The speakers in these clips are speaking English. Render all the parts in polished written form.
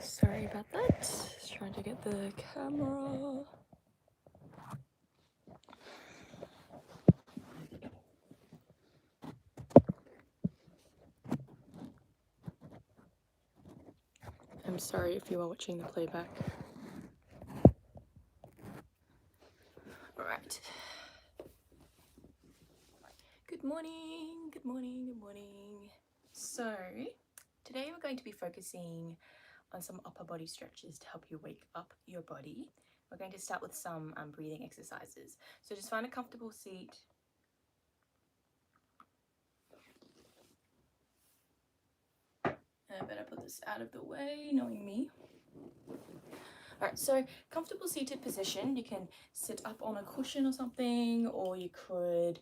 Sorry about that. Just trying to get the camera. I'm sorry if you are watching the playback. Alright. Good morning, good morning, good morning. So, today we're going to be focusing on some upper body stretches to help you wake up your body. We're going to start with some breathing exercises. So just find a comfortable seat. I better put this out of the way, knowing me. Alright, so comfortable seated position. You can sit up on a cushion or something, or you could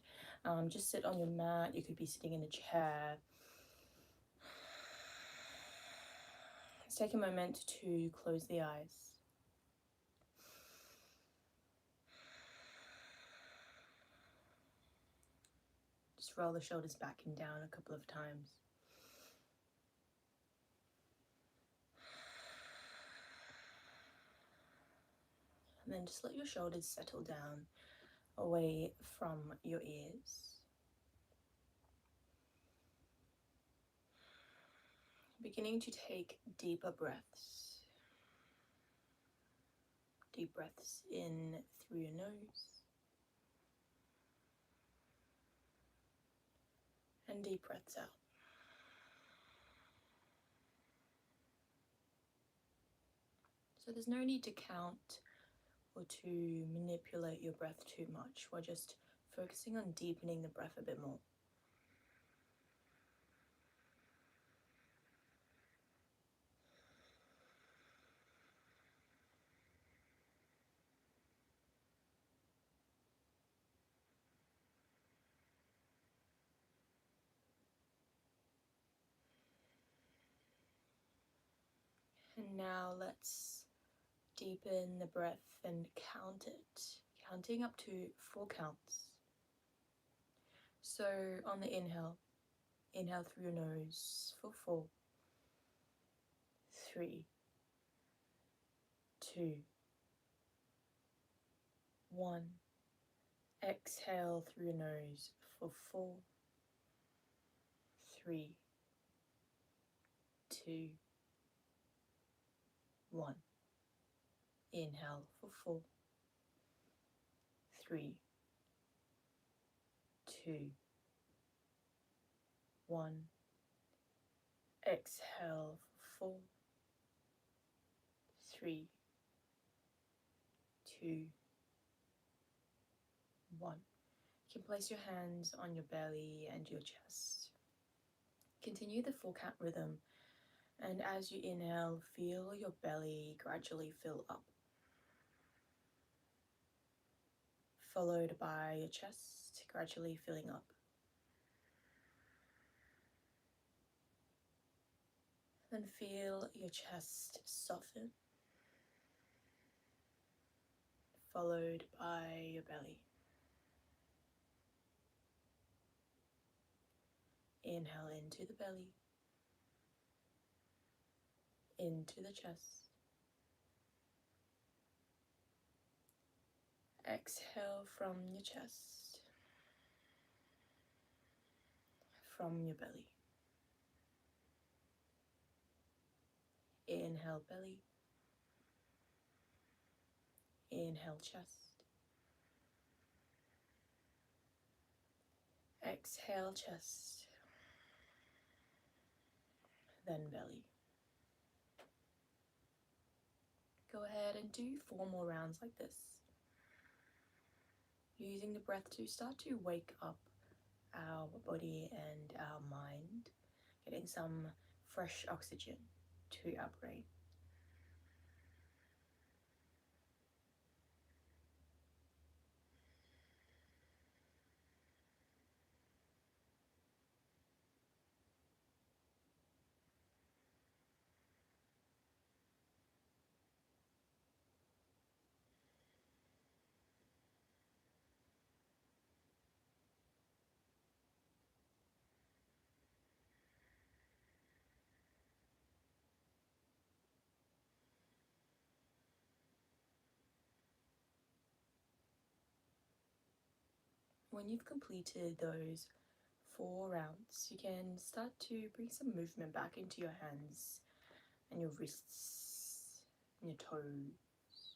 just sit on your mat. You could be sitting in a chair. Let's take a moment to close the eyes. Just roll the shoulders back and down a couple of times. And then just let your shoulders settle down away from your ears. Beginning to take deeper breaths. Deep breaths in through your nose. And deep breaths out. So there's no need to count or to manipulate your breath too much. We're just focusing on deepening the breath a bit more. And now let's deepen the breath and count it, counting up to 4 counts. So on the inhale through your nose for 4, 3, 2, 1. Exhale through your nose for 4, 3, 2, 1. Inhale for 4, 3, 2, 1. Exhale for 4, 3, 2, 1. You can place your hands on your belly and your chest. Continue the 4-count rhythm, and as you inhale, feel your belly gradually fill up, followed by your chest gradually filling up. Then feel your chest soften, followed by your belly. Inhale into the belly, into the chest. Exhale from your chest, from your belly. Inhale belly, inhale chest. Exhale chest, then belly. Go ahead and do 4 more rounds like this, using the breath to start to wake up our body and our mind, getting some fresh oxygen to our brain. When you've completed those 4 rounds, you can start to bring some movement back into your hands and your wrists and your toes.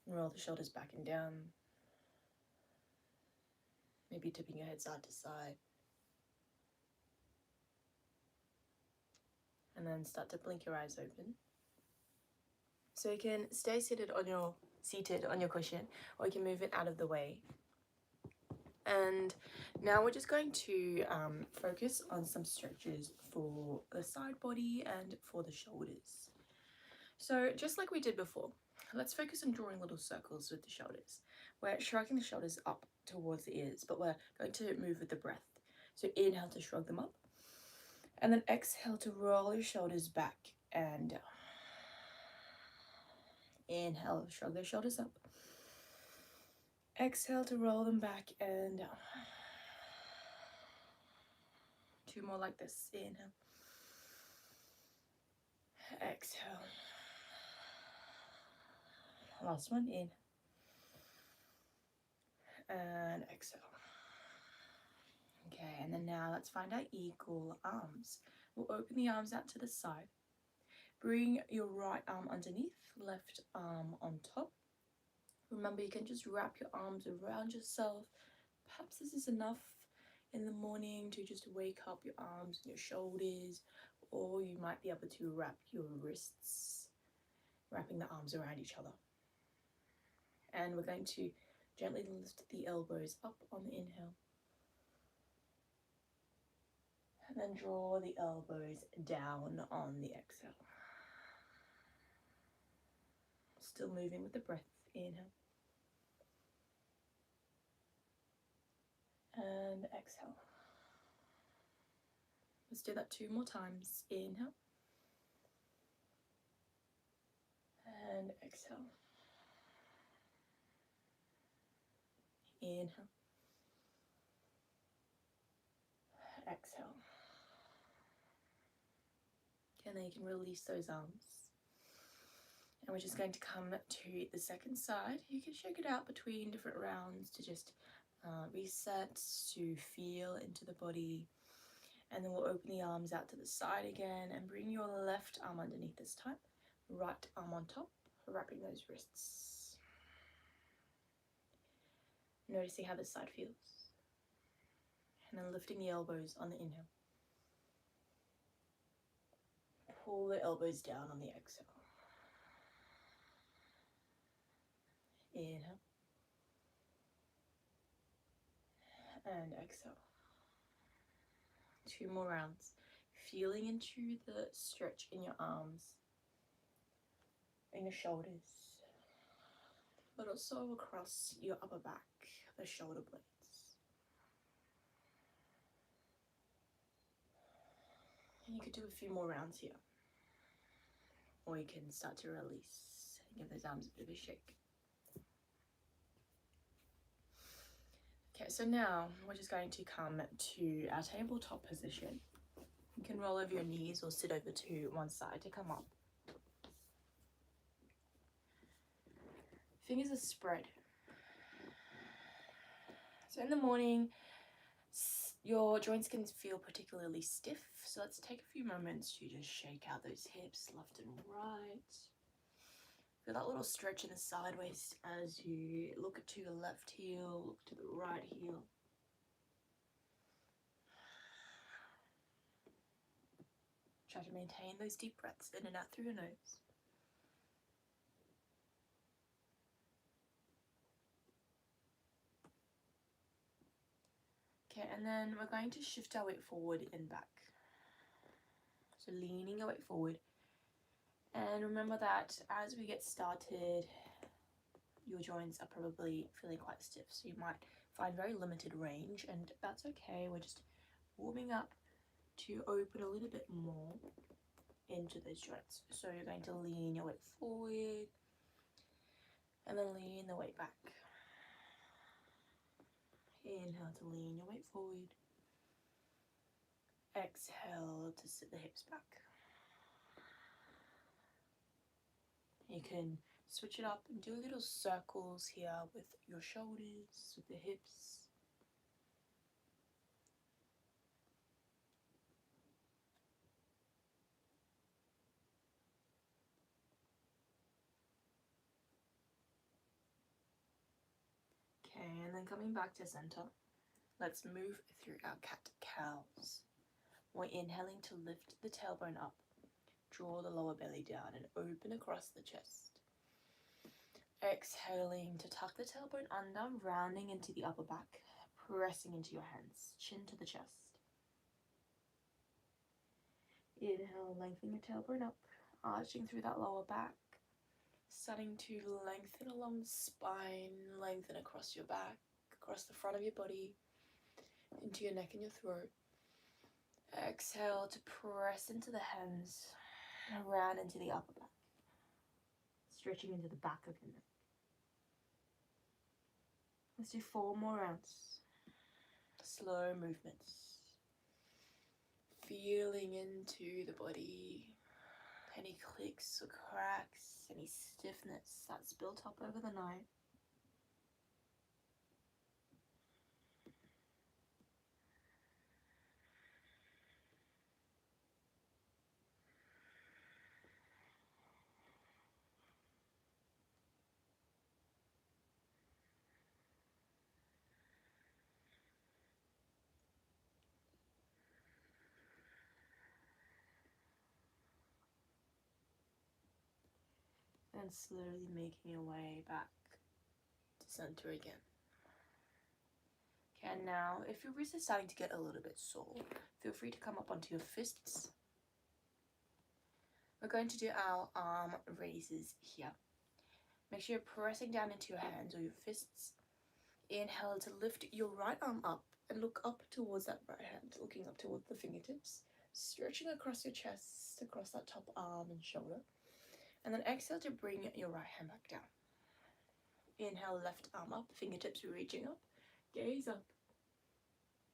And roll the shoulders back and down. Maybe tipping your head side to side. And then start to blink your eyes open. So you can stay seated on your cushion, or you can move it out of the way. And now we're just going to focus on some stretches for the side body and for the shoulders. So just like we did before, let's focus on drawing little circles with the shoulders. We're shrugging the shoulders up towards the ears, but we're going to move with the breath. So inhale to shrug them up, and then exhale to roll your shoulders back and down. Inhale, shrug their shoulders up. Exhale to roll them back and down. 2 more like this. Inhale. Exhale. Last one. In. And exhale. Okay, and then now let's find our eagle arms. We'll open the arms out to the side. Bring your right arm underneath, left arm on top. Remember, you can just wrap your arms around yourself. Perhaps this is enough in the morning to just wake up your arms and your shoulders, or you might be able to wrap your wrists, wrapping the arms around each other. And we're going to gently lift the elbows up on the inhale. And then draw the elbows down on the exhale. Still moving with the breath. Inhale. And exhale. Let's do that 2 more times. Inhale. And exhale. Inhale. Exhale. And then you can release those arms. And we're just going to come to the second side. You can shake it out between different rounds to just reset, to feel into the body. And then we'll open the arms out to the side again and bring your left arm underneath this time. Right arm on top, wrapping those wrists. Noticing how this side feels. And then lifting the elbows on the inhale. Pull the elbows down on the exhale. Inhale. And exhale. 2 more rounds. Feeling into the stretch in your arms, in your shoulders, but also across your upper back, the shoulder blades. And you could do a few more rounds here. Or you can start to release and give those arms a bit of a shake. Okay, so now we're just going to come to our tabletop position. You can roll over your knees or sit over to one side to come up. Fingers are spread. So in the morning, your joints can feel particularly stiff. So let's take a few moments to just shake out those hips left and right. Feel that little stretch in the side waist as you look to the left heel, look to the right heel. Try to maintain those deep breaths in and out through your nose. Okay, and then we're going to shift our weight forward and back. So leaning your weight forward. And remember that as we get started, your joints are probably feeling quite stiff. So you might find very limited range, and that's okay. We're just warming up to open a little bit more into those joints. So you're going to lean your weight forward and then lean the weight back. Inhale to lean your weight forward. Exhale to sit the hips back. You can Switch it up and do little circles here with your shoulders, with the hips. Okay, and then coming back to center, let's move through our cat-cows. We're inhaling to lift the tailbone up, draw the lower belly down and open across the chest. Exhaling to tuck the tailbone under, rounding into the upper back, pressing into your hands, chin to the chest. Inhale, lengthen your tailbone up, arching through that lower back, starting to lengthen along the spine, lengthen across your back, across the front of your body, into your neck and your throat. Exhale to press into the hands, around into the upper back, stretching into the back of your neck. Let's do 4 more rounds. Slow movements. Feeling into the body. Any clicks or cracks, any stiffness that's built up over the night. And slowly making your way back to center again. Okay, and now if your wrist is starting to get a little bit sore, feel free to come up onto your fists. We're going to do our arm raises here. Make sure you're pressing down into your hands or your fists. Inhale to lift your right arm up and look up towards that right hand, looking up towards the fingertips, stretching across your chest, across that top arm and shoulder. And then exhale to bring your right hand back down. Inhale, left arm up, fingertips reaching up, gaze up.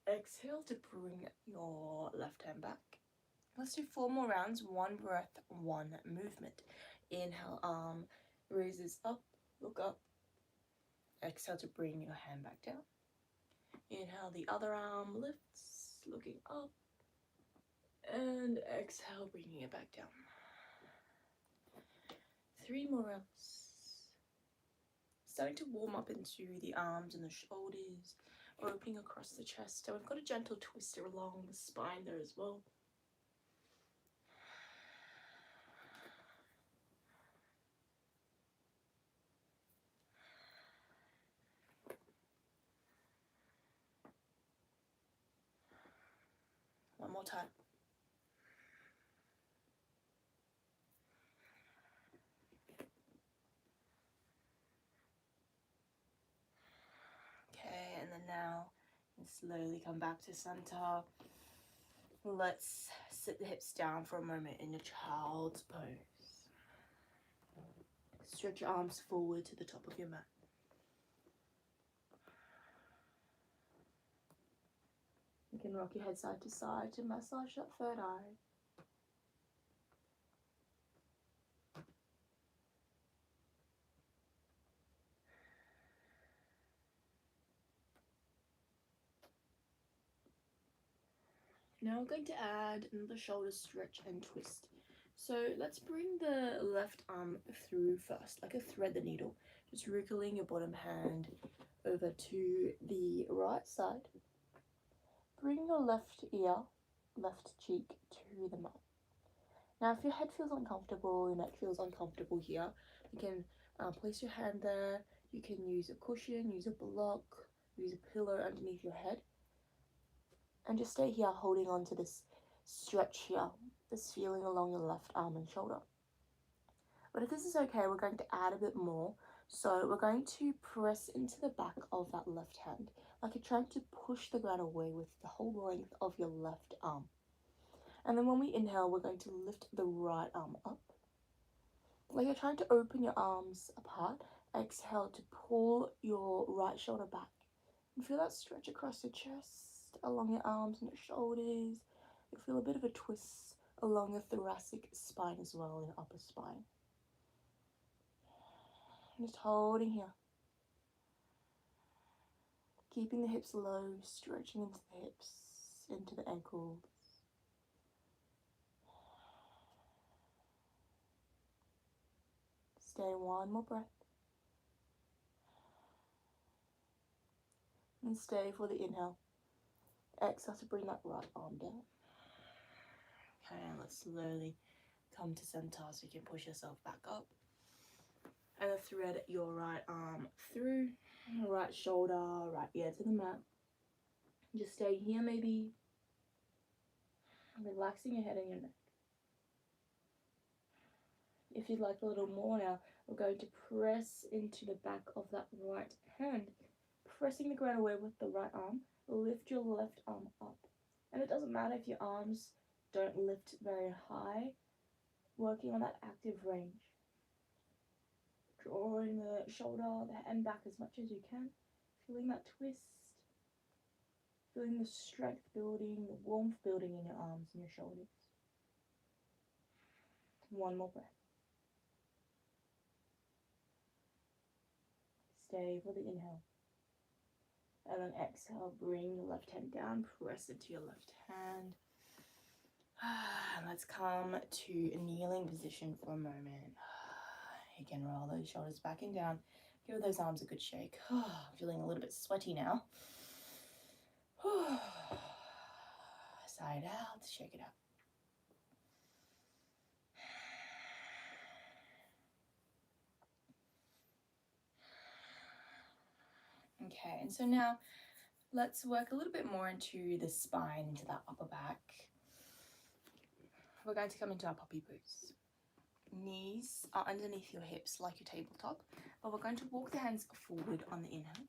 Exhale to bring your left hand back. Let's do 4 more rounds, 1 breath, 1 movement. Inhale, arm raises up, look up. Exhale to bring your hand back down. Inhale, the other arm lifts, looking up. And exhale, bringing it back down. 3 more rounds. Starting to warm up into the arms and the shoulders, opening across the chest. So we've got a gentle twist along the spine there as well. One more time. Okay, and then now slowly come back to center. Let's sit the hips down for a moment in your child's pose. Stretch your arms forward to the top of your mat. You can rock your head side to side to massage that third eye. Now we're going to add another shoulder stretch and twist. So let's bring the left arm through first, like a thread the needle. Just wriggling your bottom hand over to the right side. Bring your left ear, left cheek to the mat. Now if your head feels uncomfortable, your neck feels uncomfortable here, you can place your hand there. You can use a cushion, use a block, use a pillow underneath your head. And just stay here holding on to this stretch here, this feeling along your left arm and shoulder. But if this is okay, we're going to add a bit more. So we're going to press into the back of that left hand, like you're trying to push the ground away with the whole length of your left arm. And then when we inhale, we're going to lift the right arm up. Like you're trying to open your arms apart. Exhale to pull your right shoulder back. And feel that stretch across your chest, along your arms and your shoulders. You feel a bit of a twist along your thoracic spine as well, your upper spine. Just holding here. Keeping the hips low, stretching into the hips, into the ankles. Stay one more breath. And stay for the inhale. Exhale to bring that right arm down. Okay, let's slowly come to center so you can push yourself back up. And then thread your right arm through, right shoulder, right ear to the mat. Just stay here, maybe relaxing your head and your neck. If you'd like a little more now, we're going to press into the back of that right hand, pressing the ground away with the right arm. Lift your left arm up. And it doesn't matter if your arms don't lift very high, working on that active range. Drawing the shoulder, the hand back as much as you can, feeling that twist, feeling the strength building, the warmth building in your arms and your shoulders. One more breath. Stay for the inhale. And then exhale, bring the left hand down, press into your left hand. And let's come to a kneeling position for a moment. You can roll those shoulders back and down. Give those arms a good shake. I'm feeling a little bit sweaty now. Side out, shake it out. Okay, and so now let's work a little bit more into the spine, into that upper back. We're going to come into our puppy pose. Knees are underneath your hips like your tabletop, but we're going to walk the hands forward on the inhale.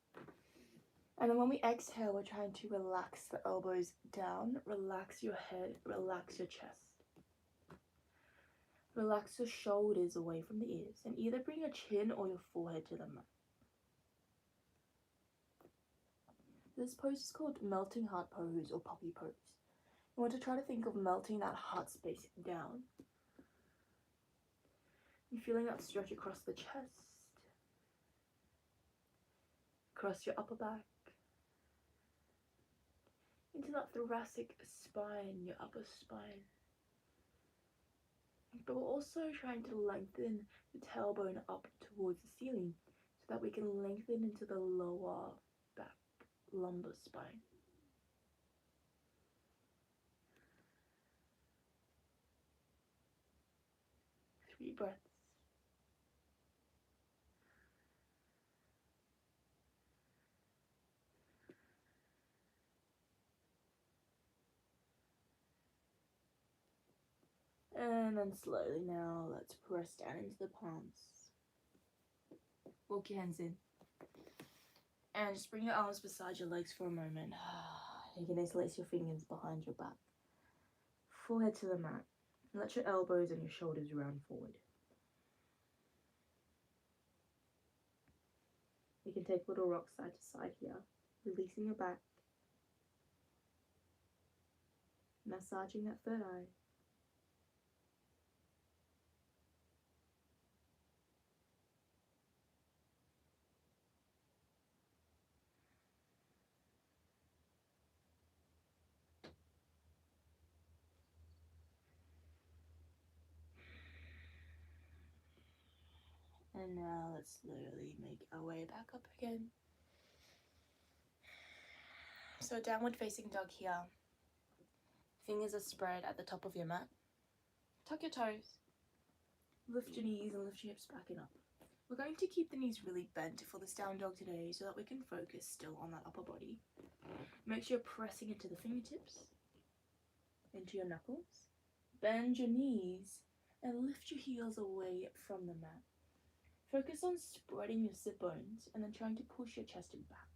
And then when we exhale, we're trying to relax the elbows down, relax your head, relax your chest. Relax your shoulders away from the ears, and either bring your chin or your forehead to the mat. This pose is called melting heart pose or puppy pose. You want to try to think of melting that heart space down. You're feeling that stretch across the chest, across your upper back, into that thoracic spine, your upper spine. But we're also trying to lengthen the tailbone up towards the ceiling so that we can lengthen into the lower back, lumbar spine. 3 breaths. And then slowly now, let's press down into the palms. Walk your hands in. And just bring your arms beside your legs for a moment. You can interlace your fingers behind your back. Forehead to the mat. And let your elbows and your shoulders round forward. You can take little rocks side to side here, releasing your back. Massaging that third eye. And now let's slowly make our way back up again. So downward facing dog here. Fingers are spread at the top of your mat. Tuck your toes. Lift your knees and lift your hips back and up. We're going to keep the knees really bent for this down dog today so that we can focus still on that upper body. Make sure you're pressing into the fingertips, into your knuckles. Bend your knees and lift your heels away from the mat. Focus on spreading your sit bones and then trying to push your chest and back.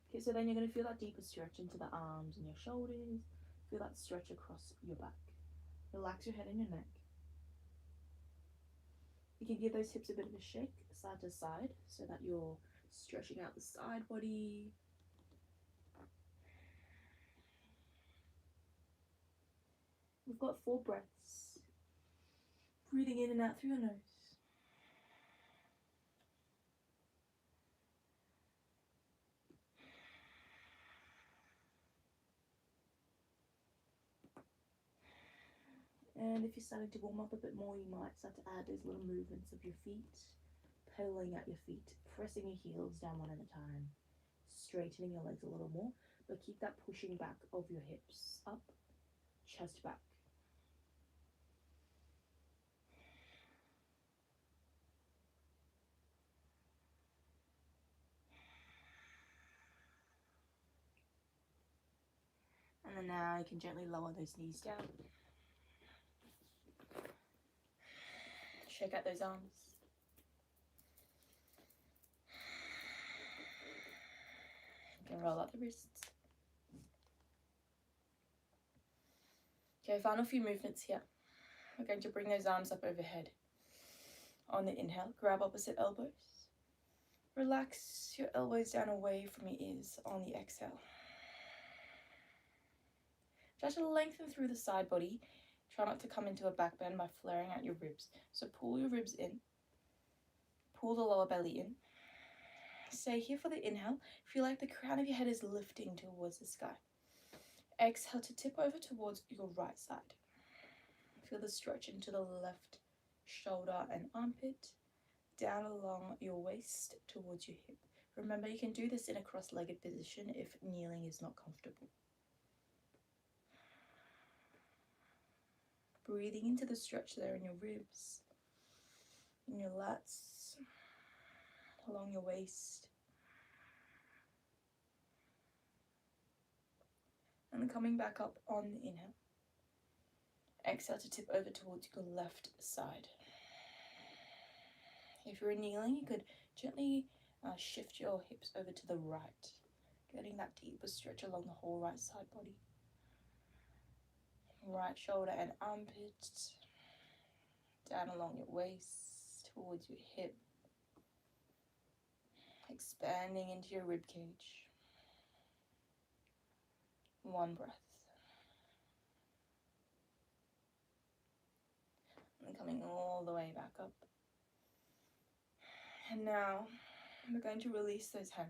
Okay, so then you're going to feel that deeper stretch into the arms and your shoulders. Feel that stretch across your back. Relax your head and your neck. You can give those hips a bit of a shake side to side so that you're stretching out the side body. We've got 4 breaths. Breathing in and out through your nose. And if you're starting to warm up a bit more, you might start to add those little movements of your feet, pedaling at your feet, pressing your heels down one at a time, straightening your legs a little more, but keep that pushing back of your hips up, chest back. And then now you can gently lower those knees down. Shake out those arms. You can roll out the wrists. Okay, final few movements here. We're going to bring those arms up overhead. On the inhale, grab opposite elbows. Relax your elbows down away from your ears on the exhale. Try to lengthen through the side body. Try not to come into a back bend by flaring out your ribs. So pull your ribs in. Pull the lower belly in. Stay here for the inhale. Feel like the crown of your head is lifting towards the sky. Exhale to tip over towards your right side. Feel the stretch into the left shoulder and armpit, down along your waist towards your hip. Remember, you can do this in a cross-legged position if kneeling is not comfortable. Breathing into the stretch there in your ribs, in your lats, along your waist. And then coming back up on the inhale. Exhale to tip over towards your left side. If you're kneeling, you could gently shift your hips over to the right, getting that deeper stretch along the whole right side body. Right shoulder and armpit, down along your waist, towards your hip, expanding into your rib cage. One breath. And coming all the way back up. And now we're going to release those hands.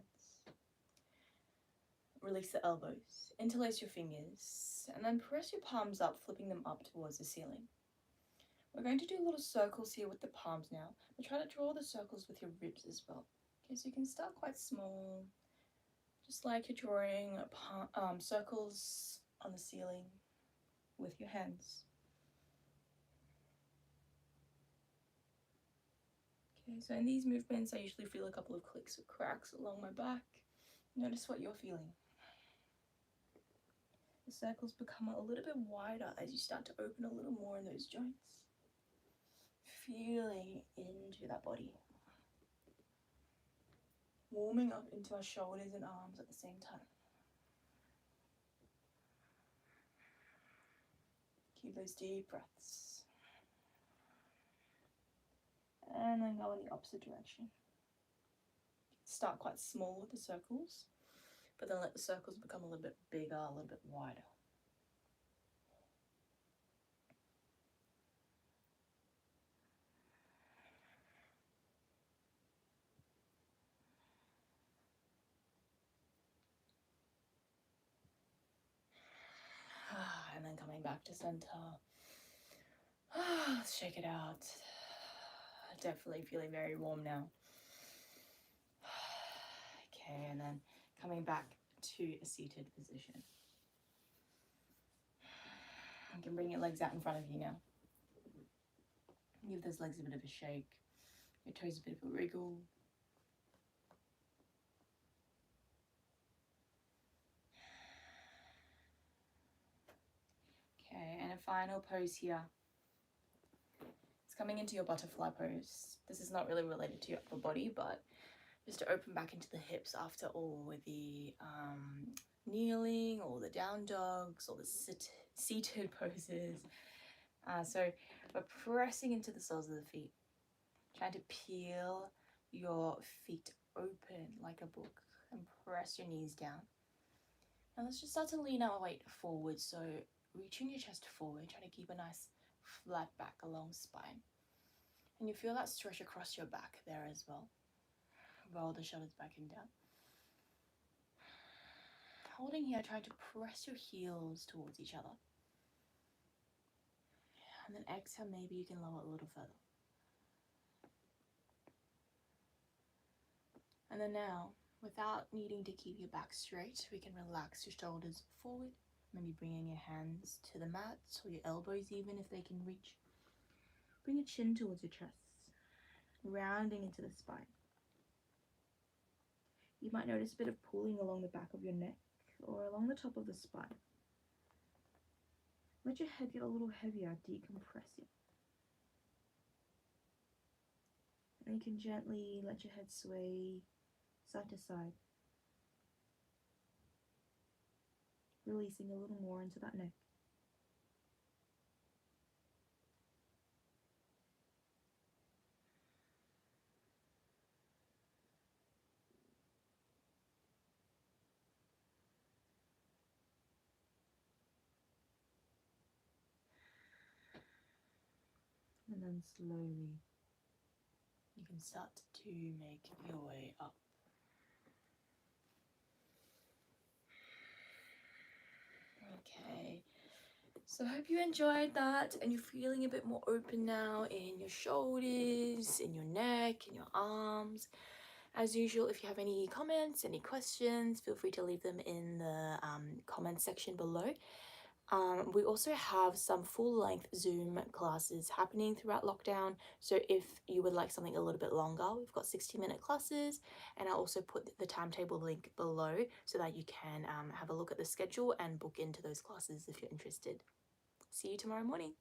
Release the elbows. Interlace your fingers. And then press your palms up, flipping them up towards the ceiling. We're going to do little circles here with the palms now. But try to draw the circles with your ribs as well. Okay, so you can start quite small. Just like you're drawing circles on the ceiling with your hands. Okay, so in these movements, I usually feel a couple of clicks or cracks along my back. Notice what you're feeling. The circles become a little bit wider as you start to open a little more in those joints. Feeling into that body. Warming up into our shoulders and arms at the same time. Keep those deep breaths. And then go in the opposite direction. Start quite small with the circles, but then let the circles become a little bit bigger, a little bit wider. And then coming back to center. Let's shake it out. Definitely feeling very warm now. Okay, and then coming back to a seated position. You can bring your legs out in front of you now. Give those legs a bit of a shake. Your toes a bit of a wriggle. Okay, and a final pose here. It's coming into your butterfly pose. This is not really related to your upper body, but just to open back into the hips after all the kneeling, all the down dogs, all the seated poses. So we're pressing into the soles of the feet, trying to peel your feet open like a book and press your knees down. Now let's just start to lean our weight forward, so reaching your chest forward, trying to keep a nice flat back along spine. And you feel that stretch across your back there as well. Roll the shoulders back and down. Holding here, trying to press your heels towards each other. And then exhale, maybe you can lower a little further. And then now, without needing to keep your back straight, we can relax your shoulders forward, maybe bringing your hands to the mat, or your elbows even if they can reach. Bring your chin towards your chest, rounding into the spine. You might notice a bit of pulling along the back of your neck or along the top of the spine. Let your head get a little heavier, decompressing. And you can gently let your head sway side to side, releasing a little more into that neck. And then slowly, you can start to make your way up. Okay, so I hope you enjoyed that and you're feeling a bit more open now in your shoulders, in your neck, in your arms. As usual, if you have any comments, any questions, feel free to leave them in the comments section below. We also have some full-length Zoom classes happening throughout lockdown. So if you would like something a little bit longer, we've got 60-minute classes, and I'll also put the timetable link below so that you can have a look at the schedule and book into those classes if you're interested. See you tomorrow morning.